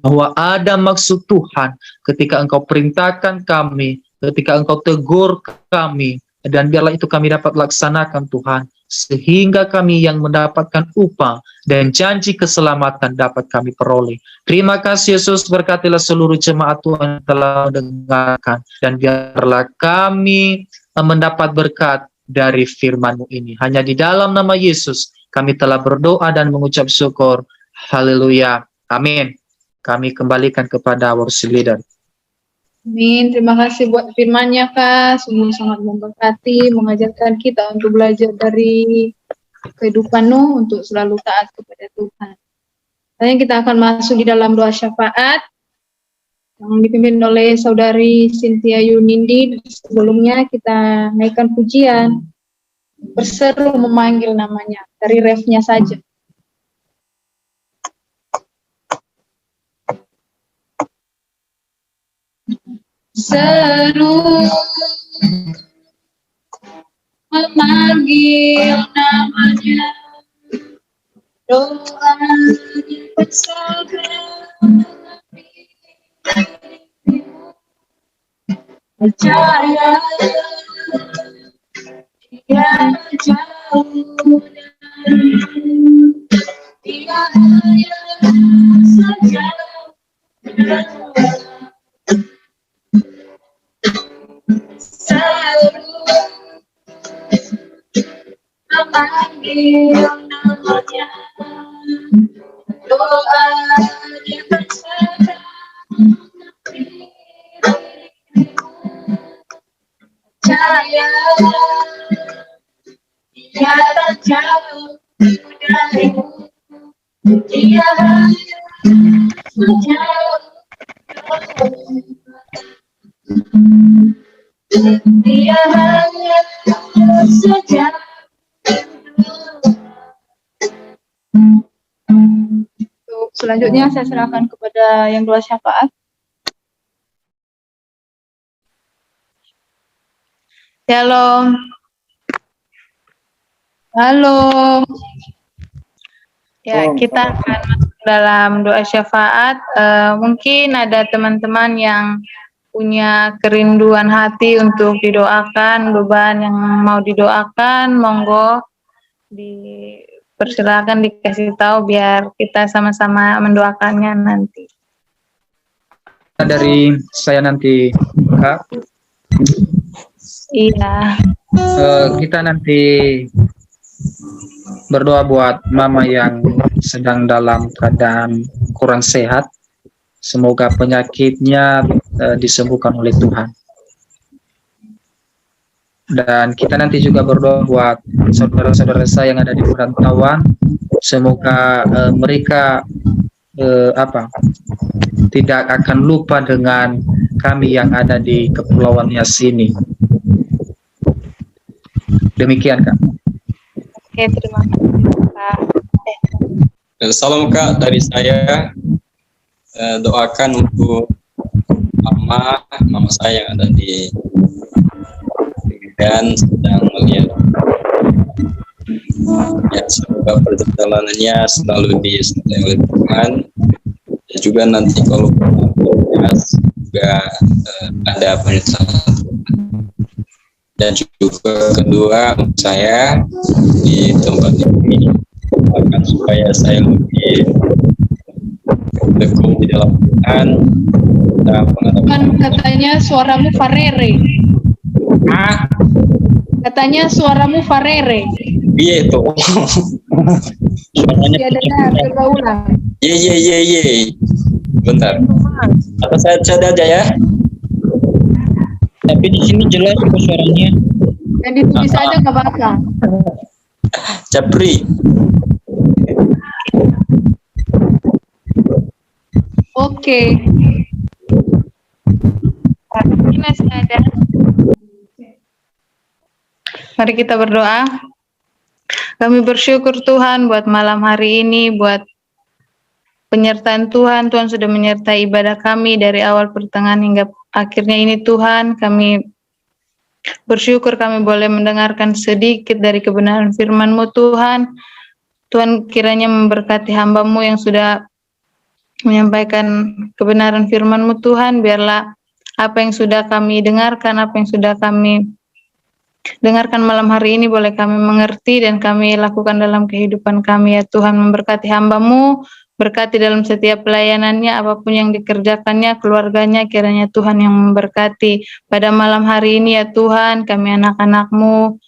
bahwa ada maksud Tuhan ketika Engkau perintahkan kami, ketika Engkau tegur kami, dan biarlah itu kami dapat laksanakan Tuhan, sehingga kami yang mendapatkan upah dan janji keselamatan dapat kami peroleh. Terima kasih Yesus, berkatilah seluruh jemaat Tuhan yang telah mendengarkan, dan biarlah kami mendapat berkat dari firman-Mu ini. Hanya di dalam nama Yesus kami telah berdoa dan mengucap syukur. Haleluya. Amin. Kami kembalikan kepada worship leader.
Amin. Terima kasih buat firman-Nya, Kak. Sungguh sangat memberkati, mengajarkan kita untuk belajar dari kehidupan Nuh untuk selalu taat kepada Tuhan. Selanjutnya kita akan masuk di dalam doa syafaat yang dipimpin oleh Saudari Cynthia Yunindi. Sebelumnya kita naikkan pujian, berseru memanggil namanya, dari refnya saja. Seru memanggil namanya, doa bersabda, percaya dia jauh dari, dia hanya saja seru memanggil namanya, doa dia bersabda, percaya dia tak jauh darimu, dia hanya sejauh, dia hanya sejauh. Selanjutnya saya serahkan kepada yang doa syafaat. Shalom. Halo. Ya, kita akan masuk dalam doa syafaat. Mungkin ada teman-teman yang punya kerinduan hati untuk didoakan, beban yang mau didoakan, monggo dipersilakan dikasih tahu biar kita sama-sama mendoakannya nanti.
Dari saya nanti, Kak.
Iya.
Kita nanti berdoa buat mama yang sedang dalam keadaan kurang sehat. Semoga penyakitnya disembuhkan oleh Tuhan. Dan kita nanti juga berdoa buat saudara-saudara saya yang ada di perantauan. Semoga mereka tidak akan lupa dengan kami yang ada di Kepulauan Yasini. Demikian, Kak.
Oke, terima kasih, Kak.
Salam, Kak, dari saya. Doakan untuk mama saya yang ada di dan sedang melihat, ya, semoga perjalanannya selalu disertai oleh Tuhan. Dan juga nanti kalau juga ada penyertaan Tuhan. Dan juga kedua, saya di tempat ini akan supaya saya lebih tekun di dalam Tuhan dan
Kan katanya suaramu farere. Katanya suaramu farere.
Iya itu. Suaranya
Ya dengar, coba ulang.
Ye. Bentar. Atau saya chat aja ya. Tapi di sini jelas kok suaranya.
Dan ditulis aja nggak apa-apa.
Capri.
Oke. Ini masih ada. Mari kita berdoa. Kami bersyukur Tuhan buat malam hari ini, buat penyertaan Tuhan. Tuhan sudah menyertai ibadah kami dari awal pertengahan hingga akhirnya ini Tuhan. Kami bersyukur kami boleh mendengarkan sedikit dari kebenaran firman-Mu Tuhan.
Tuhan kiranya memberkati hamba-Mu yang sudah menyampaikan kebenaran firman-Mu Tuhan. Biarlah apa yang sudah kami dengarkan, apa yang sudah kami dengarkan malam hari ini boleh kami mengerti dan kami lakukan dalam kehidupan kami ya Tuhan. Memberkati hamba-Mu, berkati dalam setiap pelayanannya, apapun yang dikerjakannya, keluarganya, kiranya Tuhan yang memberkati. Pada malam hari ini ya Tuhan, kami anak-anak-Mu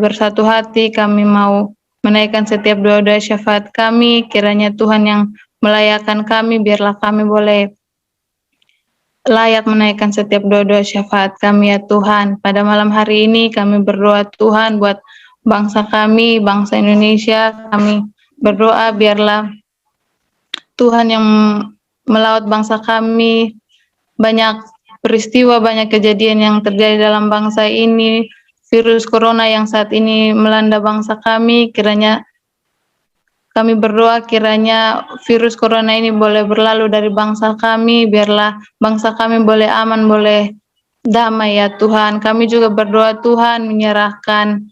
bersatu hati, kami mau menaikkan setiap doa-doa syafaat kami, kiranya Tuhan yang melayakkan kami, biarlah kami boleh layak menaikkan setiap doa-doa syafaat kami ya Tuhan. Pada malam hari ini kami berdoa Tuhan buat bangsa kami, bangsa Indonesia. Kami berdoa biarlah Tuhan yang melaut bangsa kami. Banyak peristiwa, banyak kejadian yang terjadi dalam bangsa ini. Virus corona yang saat ini melanda bangsa kami, kiranya kami berdoa kiranya virus corona ini boleh berlalu dari bangsa kami, biarlah bangsa kami boleh aman, boleh damai ya Tuhan. Kami juga berdoa Tuhan menyerahkan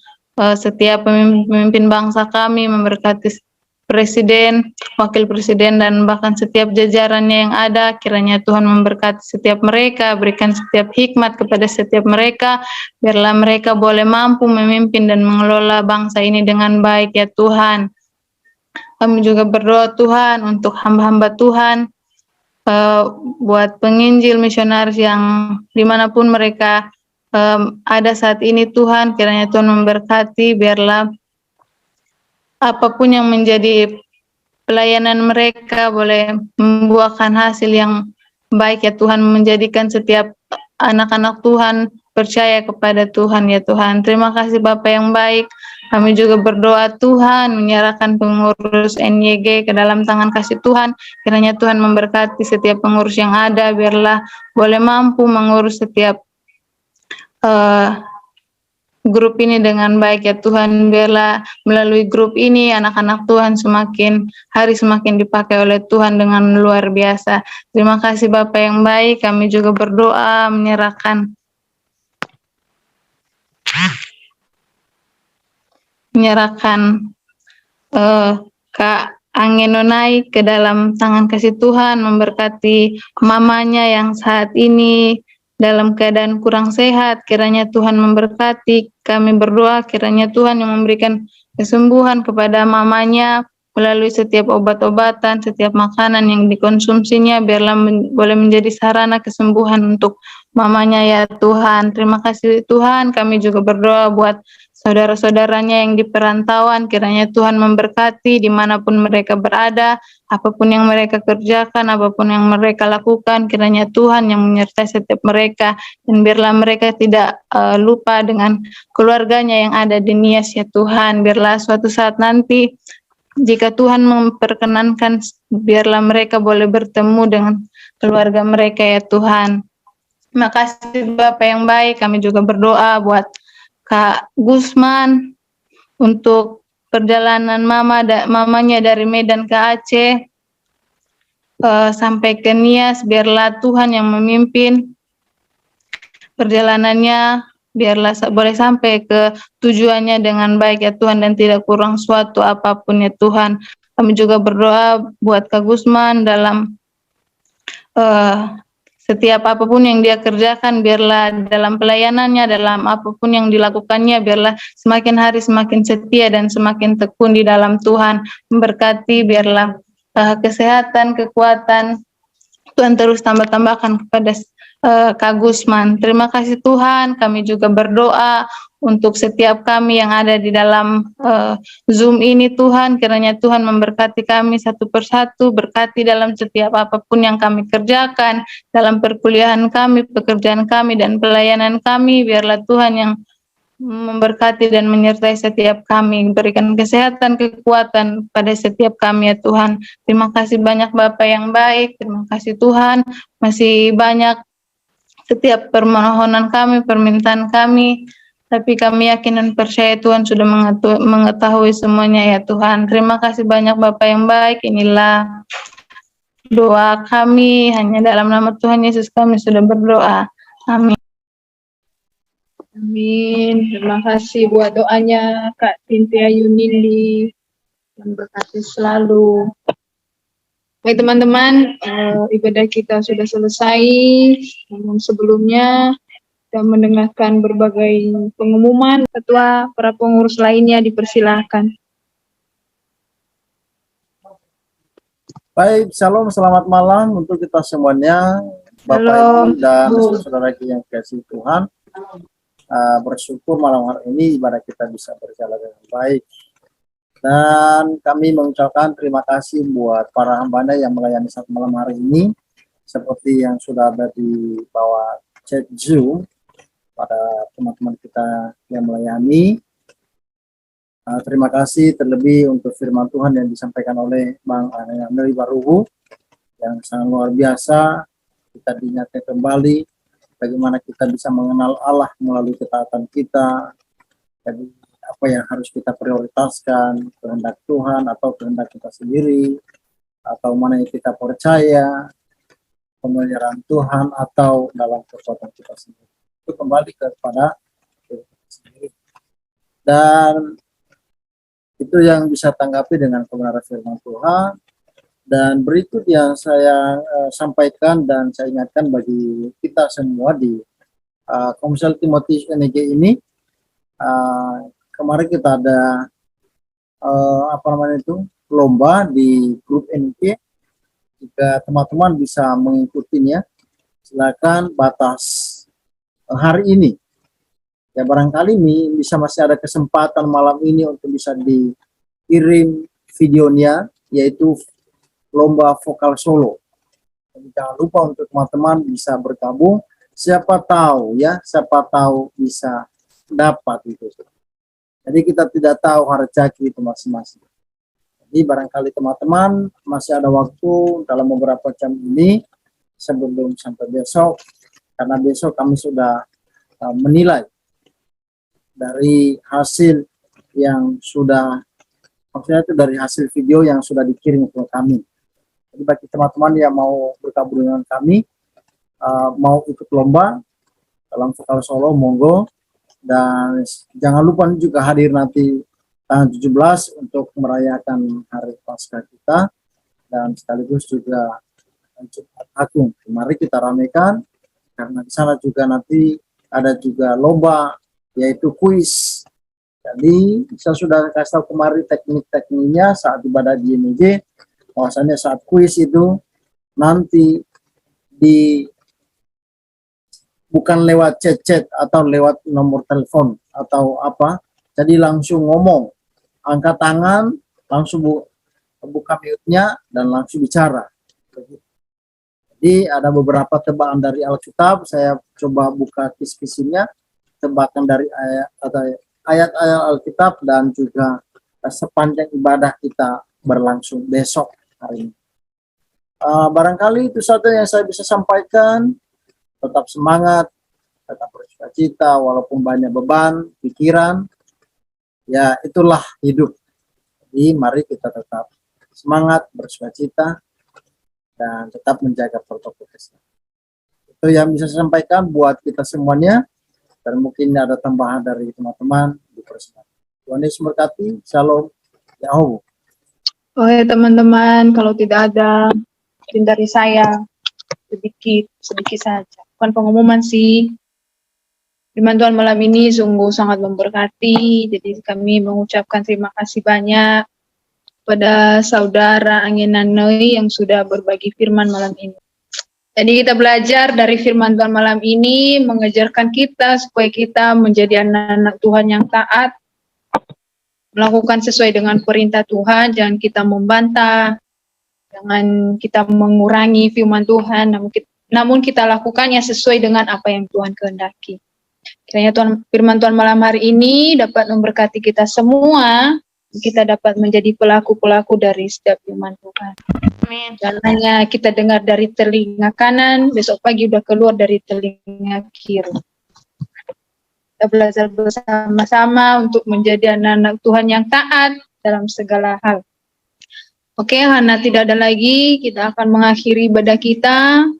setiap pemimpin bangsa kami, memberkati presiden, wakil presiden, dan bahkan setiap jajarannya yang ada. Kiranya Tuhan memberkati setiap mereka, berikan setiap hikmat kepada setiap mereka, biarlah mereka boleh mampu memimpin dan mengelola bangsa ini dengan baik ya Tuhan. Kami juga berdoa Tuhan untuk hamba-hamba Tuhan, buat penginjil misionaris yang dimanapun mereka ada saat ini Tuhan, kiranya Tuhan memberkati, biarlah apapun yang menjadi pelayanan mereka boleh membuahkan hasil yang baik ya Tuhan, menjadikan setiap anak-anak Tuhan percaya kepada Tuhan ya Tuhan. Terima kasih Bapa yang baik. Kami juga berdoa Tuhan menyerahkan pengurus NYG ke dalam tangan kasih Tuhan. Kiranya Tuhan memberkati setiap pengurus yang ada, biarlah boleh mampu mengurus setiap grup ini dengan baik ya Tuhan. Biarlah melalui grup ini anak-anak Tuhan semakin hari semakin dipakai oleh Tuhan dengan luar biasa. Terima kasih Bapa yang baik. Kami juga berdoa menyerahkan Kak Angenonai ke dalam tangan kasih Tuhan, memberkati mamanya yang saat ini dalam keadaan kurang sehat. Kiranya Tuhan memberkati. Kami berdoa kiranya Tuhan yang memberikan kesembuhan kepada mamanya melalui setiap obat-obatan, setiap makanan yang dikonsumsinya, biarlah boleh menjadi sarana kesembuhan untuk mamanya ya Tuhan. Terima kasih Tuhan. Kami juga berdoa buat saudara-saudaranya yang di perantauan, kiranya Tuhan memberkati dimanapun mereka berada, apapun yang mereka kerjakan, apapun yang mereka lakukan, kiranya Tuhan yang menyertai setiap mereka, dan biarlah mereka tidak lupa dengan keluarganya yang ada di Nias ya Tuhan. Biarlah suatu saat nanti jika Tuhan memperkenankan, biarlah mereka boleh bertemu dengan keluarga mereka ya Tuhan. Terima kasih Bapak yang baik. Kami juga berdoa buat Kak Gusman untuk perjalanan mamanya dari Medan ke Aceh sampai ke Nias. Biarlah Tuhan yang memimpin perjalanannya, biarlah boleh sampai ke tujuannya dengan baik ya Tuhan, dan tidak kurang suatu apapun ya Tuhan. Kami juga berdoa buat Kak Gusman dalam setiap apapun yang dia kerjakan, biarlah dalam pelayanannya, dalam apapun yang dilakukannya, biarlah semakin hari semakin setia dan semakin tekun di dalam Tuhan. Memberkati, biarlah kesehatan, kekuatan Tuhan terus tambah-tambahkan kepada Kak Gusman. Terima kasih Tuhan. Kami juga berdoa untuk setiap kami yang ada di dalam Zoom ini Tuhan, kiranya Tuhan memberkati kami satu persatu, berkati dalam setiap apapun yang kami kerjakan, dalam perkuliahan kami, pekerjaan kami, dan pelayanan kami. Biarlah Tuhan yang memberkati dan menyertai setiap kami, berikan kesehatan, kekuatan pada setiap kami ya Tuhan. Terima kasih banyak Bapa yang baik. Terima kasih Tuhan. Masih banyak setiap permohonan kami, permintaan kami, tapi kami yakin dan percaya Tuhan sudah mengetahui semuanya ya Tuhan. Terima kasih banyak Bapa yang baik. Inilah doa kami, hanya dalam nama Tuhan Yesus kami sudah berdoa. Amin.
Amin. Terima kasih buat doanya Kak Cynthia Yunindi. dan berkati selalu. Baik teman-teman, ibadah kita sudah selesai. Namun sebelumnya kita mendengarkan berbagai pengumuman. Ketua, para pengurus lainnya dipersilahkan.
Baik, shalom, selamat malam untuk kita semuanya, Bapak
Shalom,
Ibu dan
Bu.
saudara yang kasih Tuhan. Bersyukur malam hari ini ibadah kita bisa berjalan dengan baik. Dan kami mengucapkan terima kasih buat para hambanya yang melayani saat malam hari ini, seperti yang sudah ada di bawah chat Zoom, pada teman-teman kita yang melayani. Terima kasih terlebih untuk firman Tuhan yang disampaikan oleh Bang Anani Baruhu yang sangat luar biasa. Kita diingatkan kembali bagaimana kita bisa mengenal Allah melalui ketaatan kita. Jadi apa yang harus kita prioritaskan, kehendak Tuhan atau kehendak kita sendiri, atau mana yang kita percaya, pemeliharaan Tuhan atau dalam kekuatan kita sendiri. Itu kembali kepada kita sendiri. Dan itu yang bisa tanggapi dengan kebenaran firman Tuhan. Dan berikut yang saya sampaikan dan saya ingatkan bagi kita semua di Komsel Timotius NG ini, kemarin kita ada lomba di grup NG. Jika teman-teman bisa mengikutinya, silakan batas hari ini. Ya barangkali bisa masih ada kesempatan malam ini untuk bisa dikirim videonya, yaitu lomba vokal solo. Jadi jangan lupa untuk teman-teman bisa bergabung. Siapa tahu bisa dapat itu. Jadi kita tidak tahu rezeki itu masing-masing. Jadi barangkali teman-teman masih ada waktu dalam beberapa jam ini sebelum sampai besok, karena besok kami sudah menilai dari hasil yang sudah, maksudnya itu dari hasil video yang sudah dikirim ke kami. Jadi bagi teman-teman yang mau bergabung dengan kami, mau ikut lomba dalam vokal solo, monggo. Dan jangan lupa juga hadir nanti tanggal 17 untuk merayakan hari Paskah kita, dan sekaligus juga Jumat Agung. Mari kita ramaikan, karena di sana juga nanti ada juga lomba, yaitu kuis. Jadi saya sudah kasih tahu kemarin teknik-tekniknya saat ibadah di NG, bahwasanya saat kuis itu nanti bukan lewat chat atau lewat nomor telepon atau apa, jadi langsung ngomong, angkat tangan, langsung buka mute-nya dan langsung bicara. Jadi ada beberapa tebakan dari Alkitab, saya coba buka kis-kisinya, tebakan dari ayat-ayat Alkitab, dan juga sepanjang ibadah kita berlangsung besok hari ini. Barangkali itu saja yang saya bisa sampaikan. Tetap semangat, tetap bersukacita walaupun banyak beban, pikiran. Ya itulah hidup. Jadi mari kita tetap semangat, bersukacita, dan tetap menjaga protokol kesehatan. Itu yang bisa saya sampaikan buat kita semuanya. Dan mungkin ada tambahan dari teman-teman di persidangan. Tuhan Yesus memberkati. Shalom. Yahoo.
Oke teman-teman, kalau tidak ada dari saya, sedikit saja. Bukan pengumuman sih. Firman Tuhan malam ini sungguh sangat memberkati. Jadi kami mengucapkan terima kasih banyak pada saudara Angin Nanoi yang sudah berbagi firman malam ini. Jadi kita belajar dari firman Tuhan malam ini, mengajarkan kita supaya kita menjadi anak-anak Tuhan yang taat, melakukan sesuai dengan perintah Tuhan, jangan kita membantah, jangan kita mengurangi firman Tuhan, namun kita lakukannya sesuai dengan apa yang Tuhan kehendaki. Kiranya firman Tuhan malam hari ini dapat memberkati kita semua, kita dapat menjadi pelaku-pelaku dari setiap firman Tuhan.
Amin.
Dan hanya kita dengar dari telinga kanan, besok pagi udah keluar dari telinga kiri. Kita belajar bersama-sama untuk menjadi anak-anak Tuhan yang taat dalam segala hal. Oke, karena tidak ada lagi, kita akan mengakhiri ibadah kita.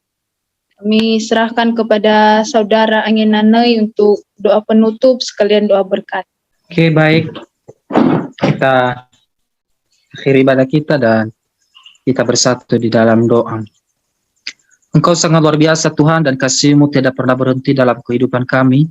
Kami serahkan kepada saudara Angin Nanoi untuk doa penutup sekalian doa berkat.
Oke, baik. Kita akhir ibadah kita dan kita bersatu di dalam doa. Engkau sangat luar biasa Tuhan, dan kasih-Mu tidak pernah berhenti dalam kehidupan kami,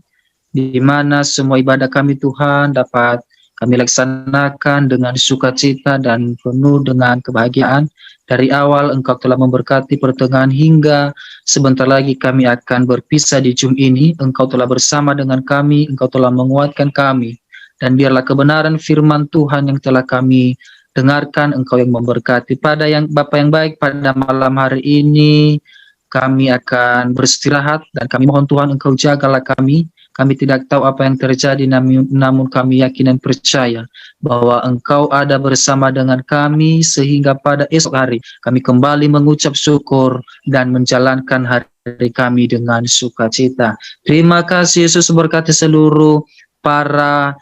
di mana semua ibadah kami Tuhan dapat kami laksanakan dengan sukacita dan penuh dengan kebahagiaan. Dari awal Engkau telah memberkati pertengahan hingga sebentar lagi kami akan berpisah di Jum ini. Engkau telah bersama dengan kami, Engkau telah menguatkan kami. Dan biarlah kebenaran firman Tuhan yang telah kami dengarkan, Engkau yang memberkati. Pada yang Bapa yang baik, pada malam hari ini kami akan beristirahat, dan kami mohon Tuhan Engkau jagalah kami. Kami tidak tahu apa yang terjadi, namun kami yakin dan percaya bahwa Engkau ada bersama dengan kami, sehingga pada esok hari kami kembali mengucap syukur dan menjalankan hari kami dengan sukacita. Terima kasih Yesus, berkati seluruh para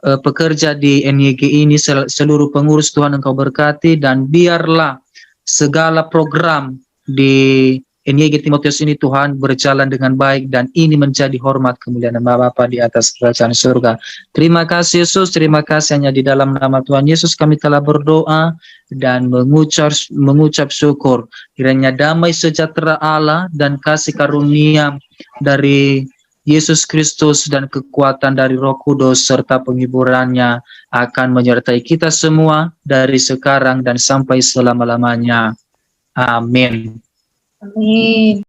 pekerja di NYG ini, seluruh pengurus Tuhan Engkau berkati, dan biarlah segala program di NYG Timotius ini Tuhan berjalan dengan baik, dan ini menjadi hormat kemuliaan nama Bapa di atas kerajaan surga. Terima kasih Yesus, terima kasih, hanya di dalam nama Tuhan Yesus kami telah berdoa dan mengucap syukur. Kiranya damai sejahtera Allah dan kasih karunia dari Yesus Kristus dan kekuatan dari Roh Kudus serta penghiburannya akan menyertai kita semua dari sekarang dan sampai selama-lamanya. Amin.
Amin.